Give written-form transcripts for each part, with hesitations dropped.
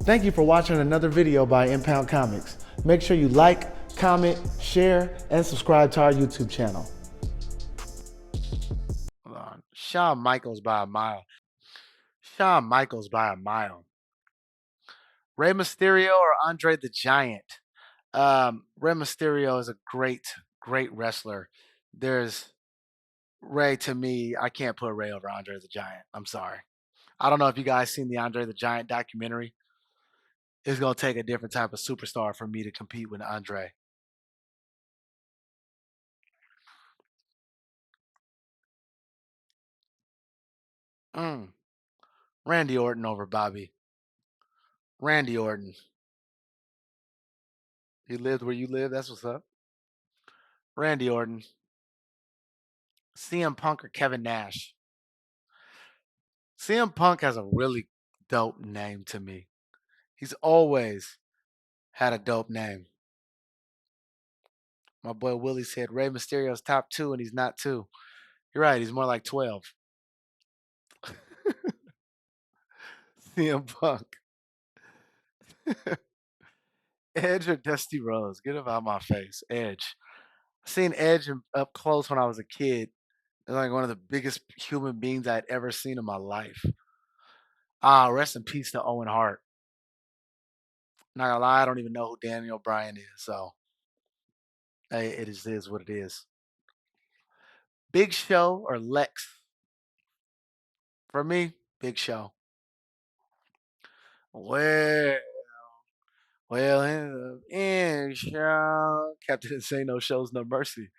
Thank you for watching another video by Impound Comics. Make sure you like, comment, share, and subscribe to our YouTube channel. Hold on. Shawn Michaels by a mile. Shawn Michaels by a mile. Rey Mysterio or Andre the Giant? Rey Mysterio is a great wrestler. There's Rey to me. I can't put Rey over Andre the Giant. I'm sorry. I don't know if you guys seen the Andre the Giant documentary. It's gonna take a different type of superstar for me to compete with Andre. Mm. Randy Orton over Bobby. Randy Orton. He lived where you live. That's what's up. Randy Orton. CM Punk or Kevin Nash? CM Punk has a really dope name to me. He's always had a dope name. My boy Willie said Rey Mysterio's top 2 and he's not 2. You're right, he's more like 12. CM Punk. Edge or Dusty Rhodes? Get him out my face. Edge. I seen Edge up close when I was a kid. It's like one of the biggest human beings I'd ever seen in my life. Rest in peace to Owen Hart. Not gonna lie, I don't even know who Daniel Bryan is, so hey, is what it is. Big Show or Lex? For me, Big Show. Well, in show. Captain Insano shows no mercy.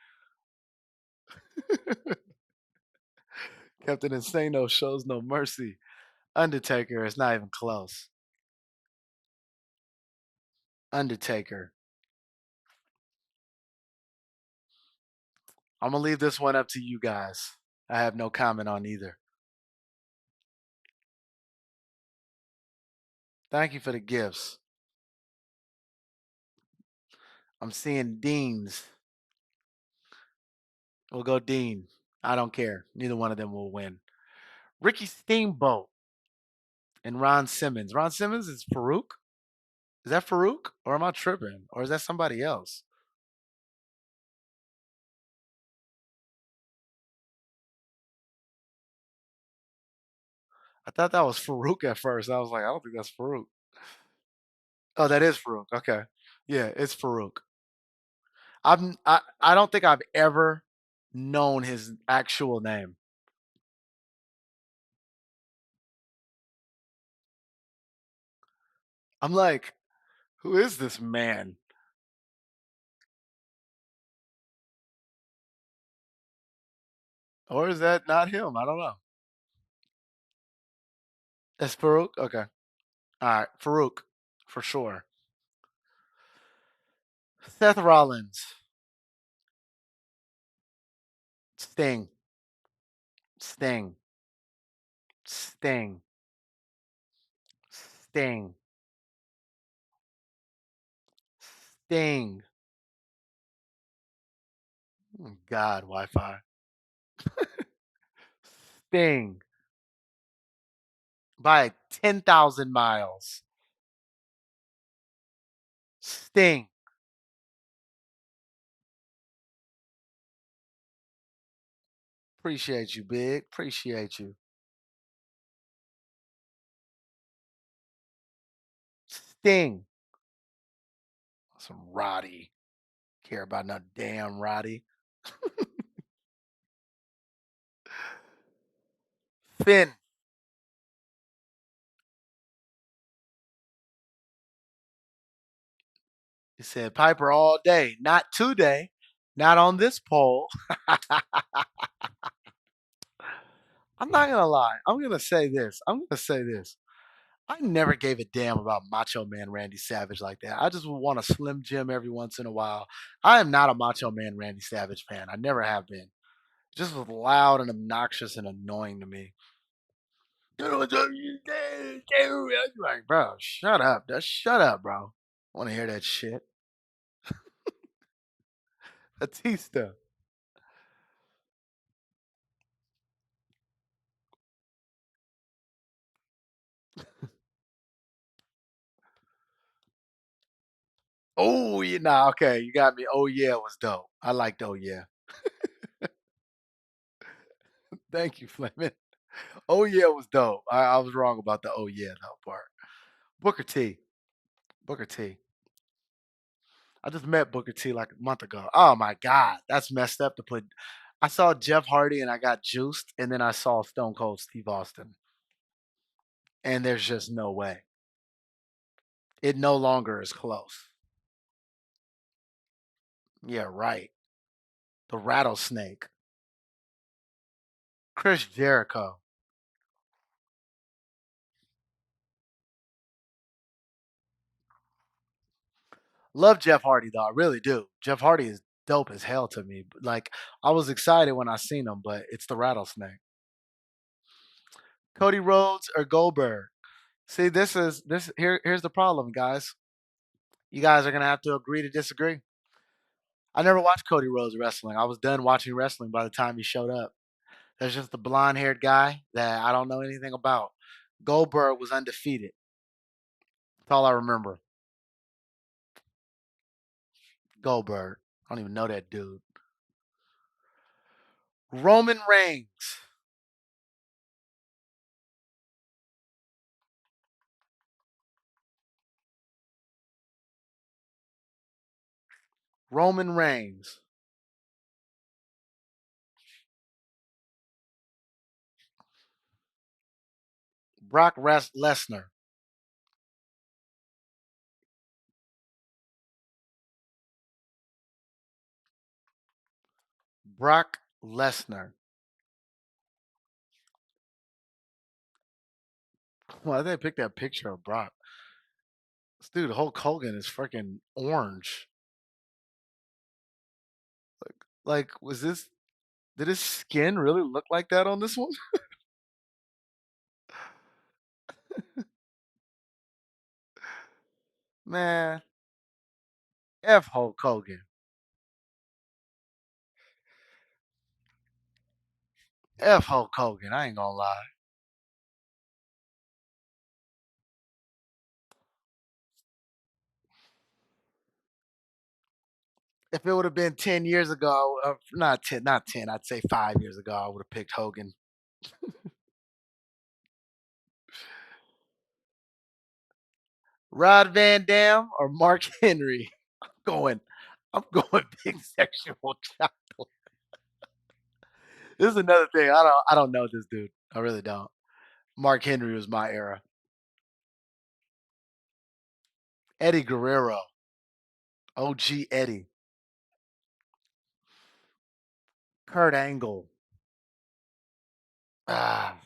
Captain Insano shows no mercy. Undertaker is not even close. Undertaker. I'm gonna leave this one up to you guys. I have no comment on either. Thank you for the gifts. I'm seeing Deans. We'll go Dean. I don't care. Neither one of them will win. Ricky Steamboat and Ron Simmons. Ron Simmons is Farouk? Is that Farouk? Or am I tripping? Or is that somebody else? I thought that was Farouk at first. I was like, I don't think that's Farouk. Oh, that is Farouk. Okay. Yeah, it's Farouk. I don't think I've ever known his actual name. I'm like, who is this man? Or is that not him? I don't know. That's Farouk? Okay. All right. Farouk, for sure. Seth Rollins. Sting. Sting. Sting. Sting. Sting. Oh, God, Wi Fi. Sting. By 10,000 miles. Sting. Appreciate you, Big. Appreciate you. Sting. Some Roddy. Care about no damn Roddy. Finn. He said Piper all day. Not today. Not on this poll. I'm not gonna lie. I'm gonna say this. I never gave a damn about Macho Man Randy Savage like that. I just would want a Slim Jim every once in a while. I am not a Macho Man Randy Savage fan. I never have been. Just was loud and obnoxious and annoying to me. Like, bro, shut up. Just shut up, bro. I want to hear that shit. Batista. Oh, yeah, nah, okay, you got me. Oh yeah, it was dope. I liked Oh yeah. Thank you, Fleming. Oh yeah, it was dope. I was wrong about the oh yeah though part. Booker T. Booker T. I just met Booker T like a month ago. Oh my God, that's messed up to put. I saw Jeff Hardy and I got juiced, and then I saw Stone Cold Steve Austin, and there's just no way. It no longer is close. Yeah, right. The rattlesnake. Chris Jericho. Love Jeff Hardy though. I really do. Jeff Hardy is dope as hell to me. Like I was excited when I seen him, but it's the rattlesnake. Cody Rhodes or Goldberg. See, here's the problem, guys. You guys are gonna have to agree to disagree. I never watched Cody Rhodes wrestling. I was done watching wrestling by the time he showed up. There's just a blonde haired guy that I don't know anything about. Goldberg was undefeated. That's all I remember. Goldberg. I don't even know that dude. Roman Reigns. Roman Reigns. Lesnar. Brock Lesnar. Why did they pick that picture of Brock? This dude, Hulk Hogan, is freaking orange. Like, was this? Did his skin really look like that on this one? Man, F Hulk Hogan. F Hulk Hogan. I ain't gonna lie. If it would have been 10 years ago, not 10, I'd say 5 years ago, I would have picked Hogan. Rod Van Dam or Mark Henry? Going, I'm going big sexual chocolate. This is another thing. I don't know this dude. I really don't. Mark Henry was my era. Eddie Guerrero. OG Eddie. Kurt Angle. Ah,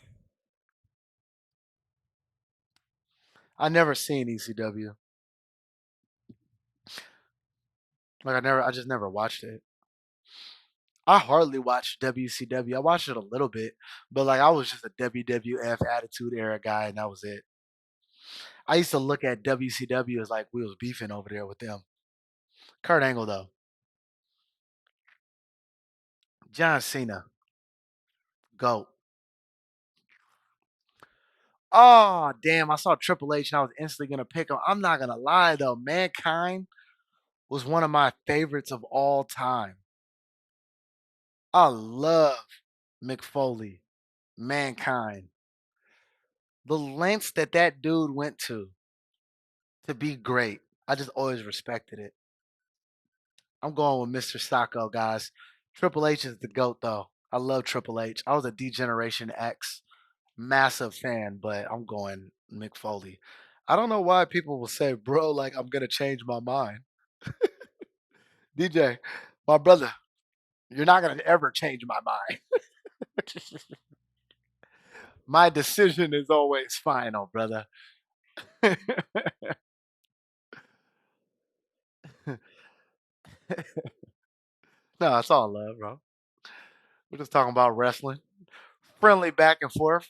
I never seen ECW. I just never watched it. I hardly watched WCW. I watched it a little bit, but like I was just a WWF Attitude Era guy, and that was it. I used to look at WCW as like we was beefing over there with them. Kurt Angle though, John Cena, GOAT. Oh damn! I saw Triple H and I was instantly gonna pick him. I'm not gonna lie though, Mankind was one of my favorites of all time. I love Mick Foley, Mankind. The lengths that that dude went to be great. I just always respected it. I'm going with Mr. Sacco, guys. Triple H is the GOAT, though. I love Triple H. I was a D-Generation X massive fan, but I'm going Mick Foley. I don't know why people will say, bro, like, I'm going to change my mind. DJ, my brother, you're not going to ever change my mind. My decision is always final, brother. No, it's all love, bro. We're just talking about wrestling. Friendly back and forth.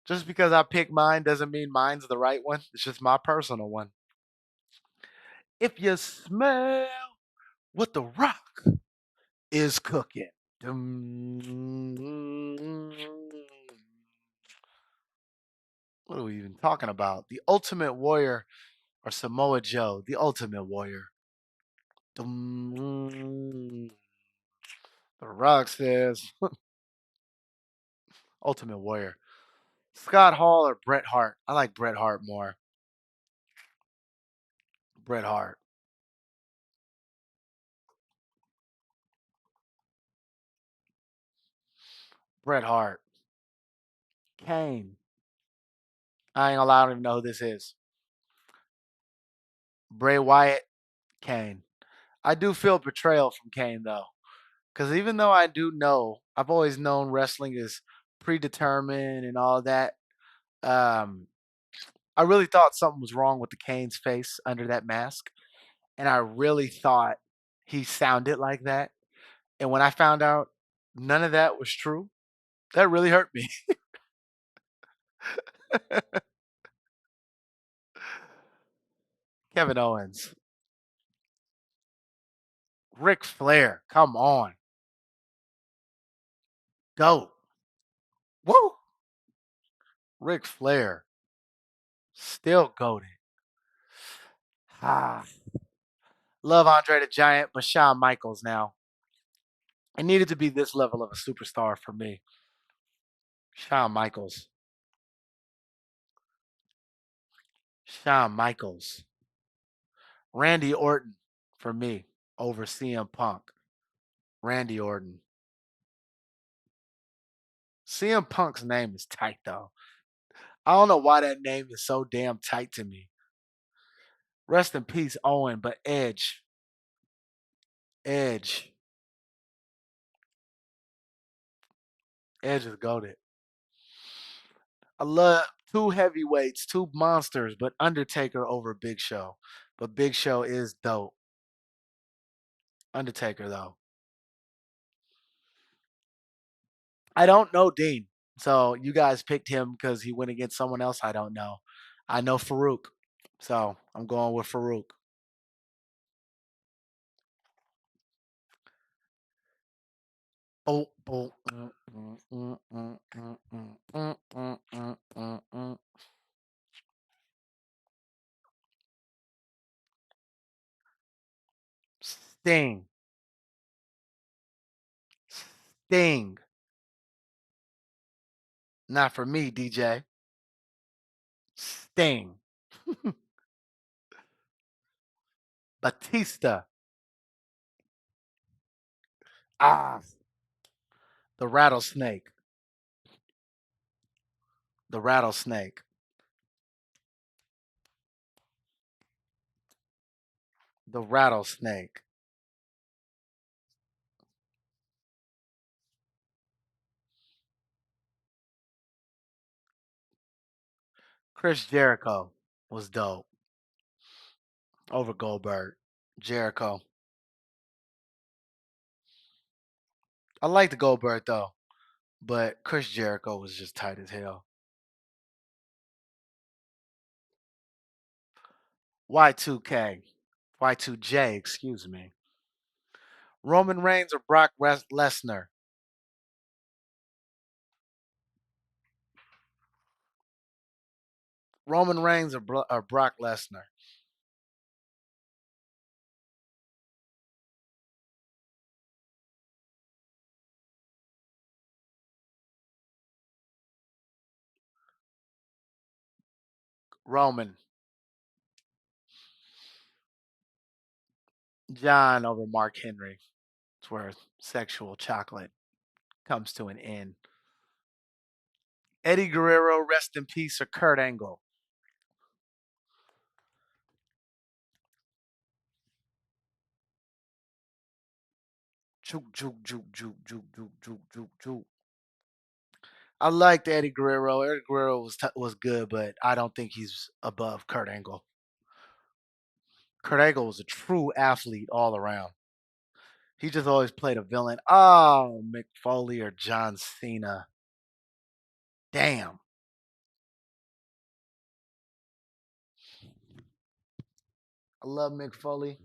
Just because I pick mine doesn't mean mine's the right one. It's just my personal one. If you smell what the rock is cooking. Dum. What are we even talking about? The Ultimate Warrior or Samoa Joe, the Ultimate Warrior? Dum, The Rock says Ultimate Warrior. Scott Hall or Bret Hart? I like Bret Hart more. Bret Hart. Bret Hart. Kane. I ain't gonna lie, I don't even know who this is. Bray Wyatt. Kane. I do feel betrayal from Kane though. Because even though I do know, I've always known wrestling is predetermined and all that. Um, I really thought something was wrong with the Kane's face under that mask, and I really thought he sounded like that. And when I found out none of that was true, that really hurt me. Kevin Owens, Ric Flair, come on, go, woo, Ric Flair, still goaded. Ah, love Andre the Giant, but Shawn Michaels now. It needed to be this level of a superstar for me. Shawn Michaels. Shawn Michaels. Randy Orton for me over CM Punk. Randy Orton. CM Punk's name is tight though. I don't know why that name is so damn tight to me. Rest in peace, Owen, but Edge. Edge. Edge is goaded. I love two heavyweights, two monsters, but Undertaker over Big Show. But Big Show is dope. Undertaker though. I don't know Dean. So you guys picked him because he went against someone else I don't know. I know Farouk. So I'm going with Farouk. Oh, oh, Sting. Sting. Not for me, DJ. Sting. Batista. Ah, the rattlesnake. The rattlesnake. The rattlesnake. Chris Jericho was dope over Goldberg. Jericho. I like the Goldberg though, but Chris Jericho was just tight as hell. Y2K. Y2J, excuse me. Roman Reigns or Brock Lesnar? Roman Reigns or Brock Lesnar? Roman. John over Mark Henry. It's where sexual chocolate comes to an end. Eddie Guerrero, rest in peace, or Kurt Angle? Juke, juke, juke, juke, juke, juke, juke, juke, juke. I liked Eddie Guerrero. Eddie Guerrero was good, but I don't think he's above Kurt Angle. Kurt Angle was a true athlete all around. He just always played a villain. Oh, Mick Foley or John Cena. Damn. I love Mick Foley,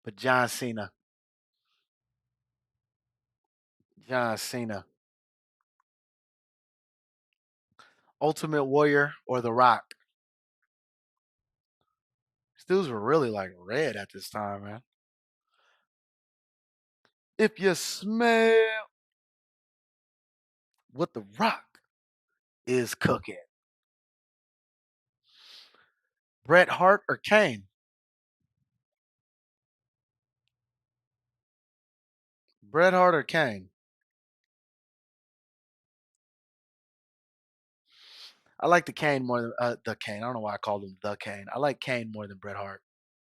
but John Cena. John Cena. Ultimate Warrior or The Rock? Dudes were really like red at this time, man. If you smell what the Rock is cooking, Bret Hart or Kane? Bret Hart or Kane? I like the Kane more than the Kane. I don't know why I called him the Kane. I like Kane more than Bret Hart.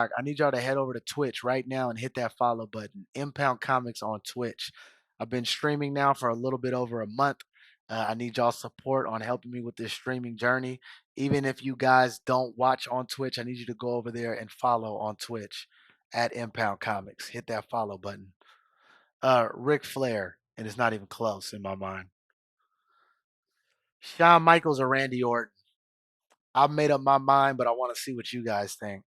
I need y'all to head over to Twitch right now and hit that follow button. Impound Comics on Twitch. I've been streaming now for a little bit over a month. I need y'all support on helping me with this streaming journey. Even if you guys don't watch on Twitch, I need you to go over there and follow on Twitch at Impound Comics. Hit that follow button. Ric Flair, and it's not even close in my mind. Shawn Michaels or Randy Orton? I've made up my mind, but I want to see what you guys think.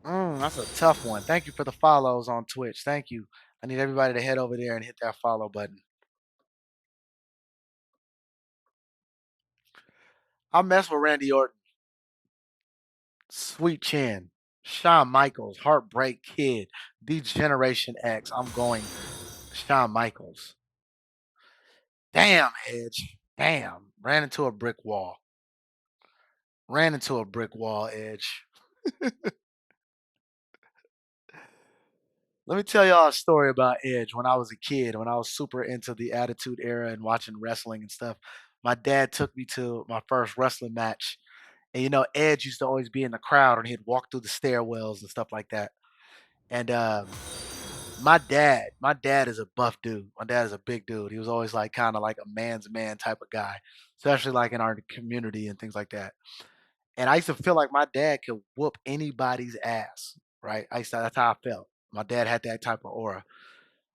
That's a tough one. Thank you for the follows on Twitch. Thank you. I need everybody to head over there and hit that follow button. I mess with Randy Orton, Sweet Chin, Shawn Michaels, Heartbreak Kid, the Generation X. I'm going Shawn Michaels. Damn, Edge. Damn. Ran into a brick wall. Ran into a brick wall, Edge. Let me tell y'all a story about Edge when I was a kid, when I was super into the Attitude Era and watching wrestling and stuff. My dad took me to my first wrestling match. And Edge used to always be in the crowd and he'd walk through the stairwells and stuff like that. And my dad is a buff dude. My dad is a big dude. He was always like kind of like a man's man type of guy, especially like in our community and things like that. And I used to feel like my dad could whoop anybody's ass, right? That's how I felt. My dad had that type of aura.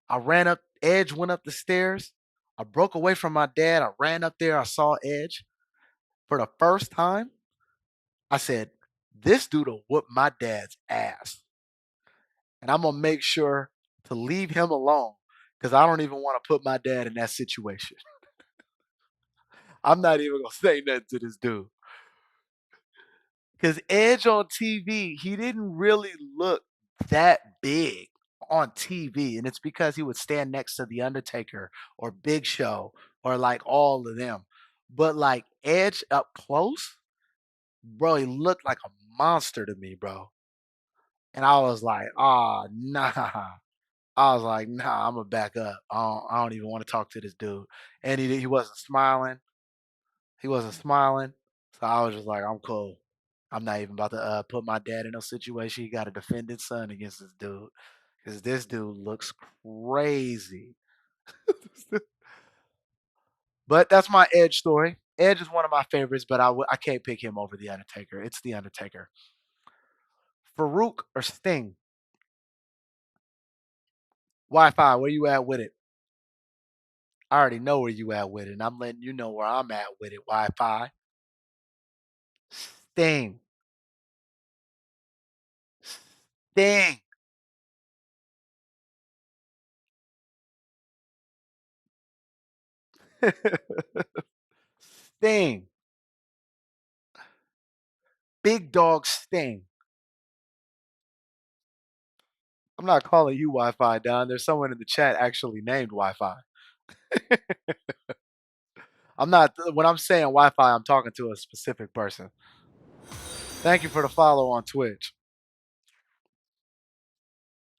I ran up, Edge went up the stairs. I broke away from my dad. I ran up there. I saw Edge for the first time. I said, this dude will whoop my dad's ass. And I'm going to make sure to leave him alone because I don't even want to put my dad in that situation. I'm not even going to say nothing to this dude. Because Edge on TV, he didn't really look that big on TV. And it's because he would stand next to The Undertaker or Big Show or like all of them. But like Edge up close, bro, he looked like a monster to me, bro. And I was like, ah, nah. I was like, nah, I'm gonna back up. I don't even want to talk to this dude. And he wasn't smiling. He wasn't smiling. So I was just like, I'm cool. I'm not even about to put my dad in a situation. He got to defend his son against this dude because this dude looks crazy. But that's my Edge story. Edge is one of my favorites, but I can't pick him over the Undertaker. It's the Undertaker. Farouk or Sting? Wi-Fi, where you at with it? I already know where you at with it, and I'm letting you know where I'm at with it. Wi-Fi. Sting. Sting. Sting. Big dog Sting. I'm not calling you Wi-Fi, Don. There's someone in the chat actually named Wi-Fi. I'm not when I'm saying Wi-Fi, I'm talking to a specific person. Thank you for the follow on Twitch.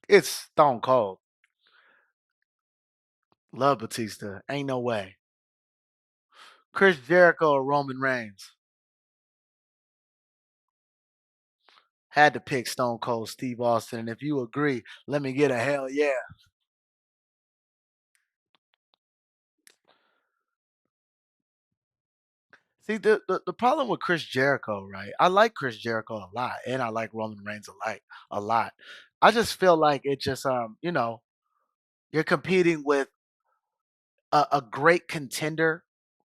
It's Stone Cold. Love Batista. Ain't no way. Chris Jericho or Roman Reigns? Had to pick Stone Cold Steve Austin. And if you agree, let me get a hell yeah. See, the problem with Chris Jericho, right? I like Chris Jericho a lot, and I like Roman Reigns a lot. I just feel like it just you're competing with a great contender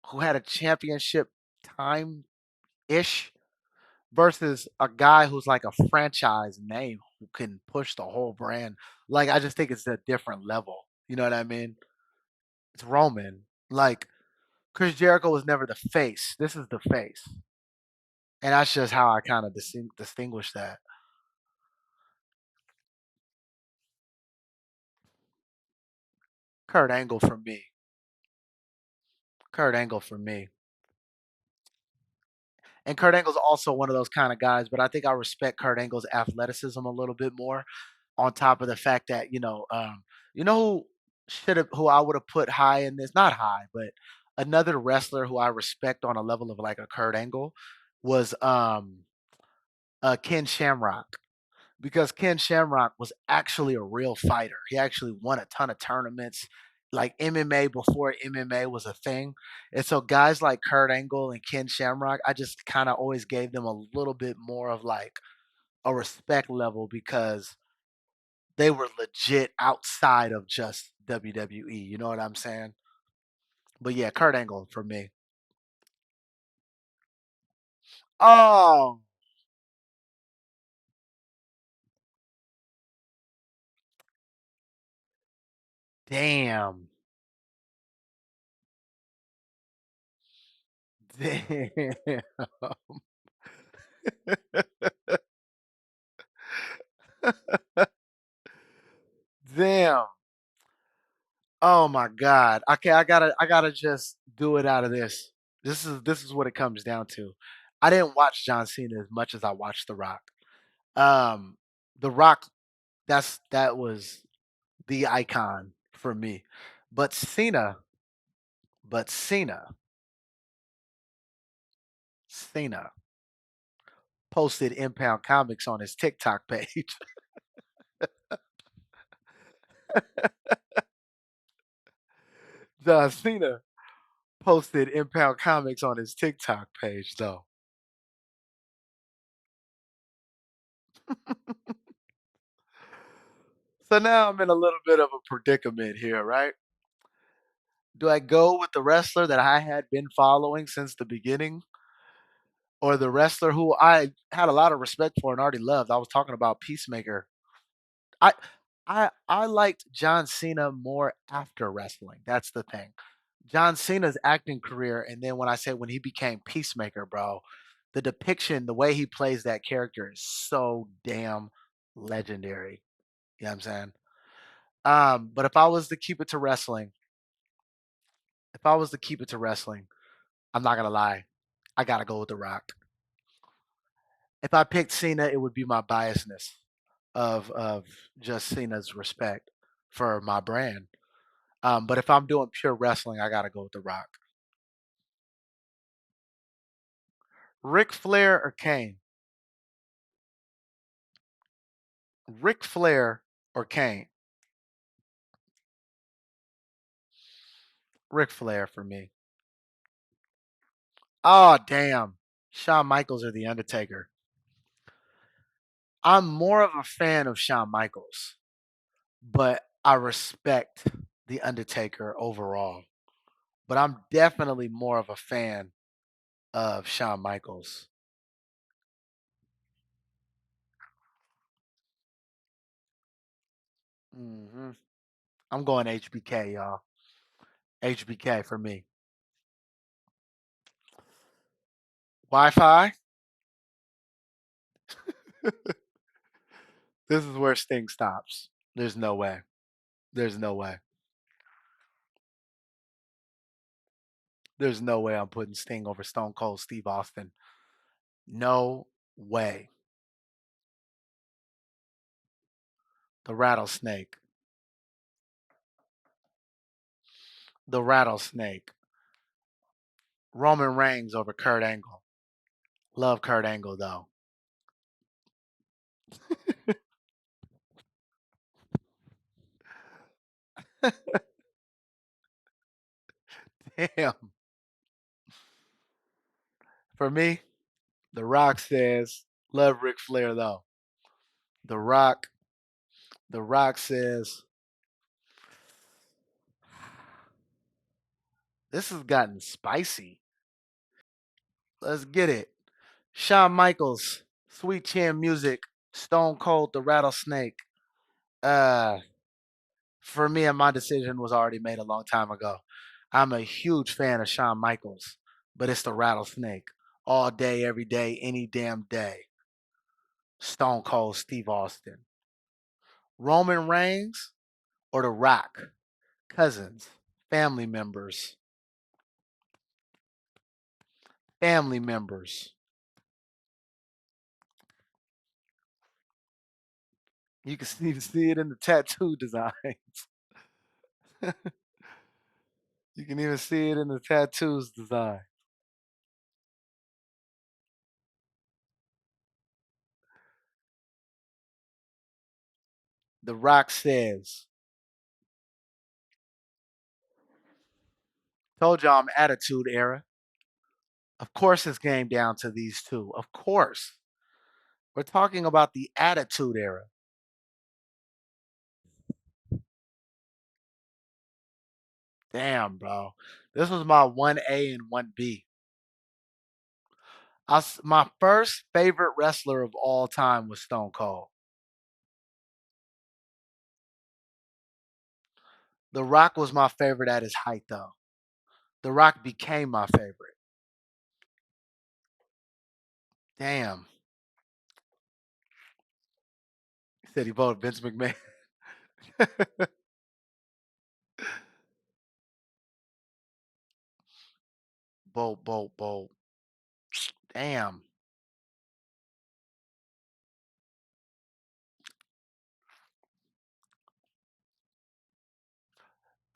who had a championship time ish versus a guy who's like a franchise name who can push the whole brand. Like I just think it's a different level. You know what I mean? It's Roman. Like Chris Jericho was never the face. This is the face. and that's just how I kind of distinguish that. Kurt Angle for me. Kurt Angle for me. And Kurt Angle's also one of those kind of guys, but I think I respect Kurt Angle's athleticism a little bit more. On top of the fact that you know who I would have put high in this, not high, but another wrestler who I respect on a level of like a Kurt Angle was Ken Shamrock, because Ken Shamrock was actually a real fighter. He actually won a ton of tournaments, like MMA before MMA was a thing. And so guys like Kurt Angle and Ken Shamrock, I just kind of always gave them a little bit more of like a respect level because they were legit outside of just WWE. You know what I'm saying? But yeah, Kurt Angle for me. Oh, damn. Damn. Damn. Oh my god. Okay, I gotta just do it out of this. This is what it comes down to. I didn't watch John Cena as much as I watched The Rock. Um, The Rock, that was the icon for me. But Cena, Cena posted Impound Comics on his TikTok page. John Cena posted Impound Comics on his TikTok page though. So now I'm in a little bit of a predicament here, right? Do I go with the wrestler that I had been following since the beginning, or the wrestler who I had a lot of respect for and already loved? I was talking about Peacemaker. I I liked John Cena more after wrestling. That's the thing. John Cena's acting career, and then when he became Peacemaker, bro, the depiction, the way he plays that character is so damn legendary. You know what I'm saying? But if I was to keep it to wrestling, I'm not gonna lie, I gotta go with The Rock. If I picked Cena, it would be my biasness of just Cena's respect for my brand. But if I'm doing pure wrestling, I gotta go with The Rock. Ric Flair or Kane? Ric Flair or Kane? Ric Flair for me. Oh damn. Shawn Michaels or The Undertaker? I'm more of a fan of Shawn Michaels, but I respect The Undertaker overall. But I'm definitely more of a fan of Shawn Michaels. hmm I'm going HBK, y'all. HBK for me. Wi-Fi. This is where Sting stops. There's no way. There's no way. There's no way I'm putting Sting over Stone Cold Steve Austin. No way. The rattlesnake. The rattlesnake. Roman Reigns over Kurt Angle. Love Kurt Angle though. Damn. For me, The Rock says, love Ric Flair though. The Rock, The Rock says, this has gotten spicy. Let's get it. Shawn Michaels, Sweet Chin Music, Stone Cold, The Rattlesnake. Uh, for me, and my decision was already made a long time ago. I'm a huge fan of Shawn Michaels, but it's The Rattlesnake all day, every day, any damn day. Stone Cold Steve Austin. Roman Reigns or The Rock? Cousins, family members, family members. You can even see it in the tattoo designs. You can even see it in the tattoos design. The Rock says, told y'all I'm attitude era. Of course it's game down to these two. Of course. We're talking about the attitude era. Damn, bro. This was my 1A and 1B. My first favorite wrestler of all time was Stone Cold. The Rock was my favorite at his height, though. The Rock became my favorite. Damn. He said he voted Vince McMahon. Bolt, bolt, bolt. Damn.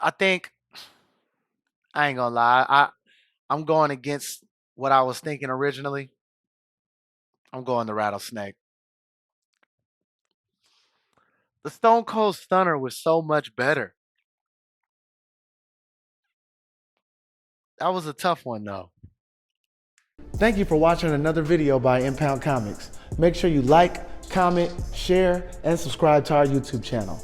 I think I ain't gonna lie. I'm going against what I was thinking originally. I'm going the rattlesnake. The Stone Cold Stunner was so much better. That was a tough one though. Thank you for watching another video by Impound Comics. Make sure you like, comment, share, and subscribe to our YouTube channel.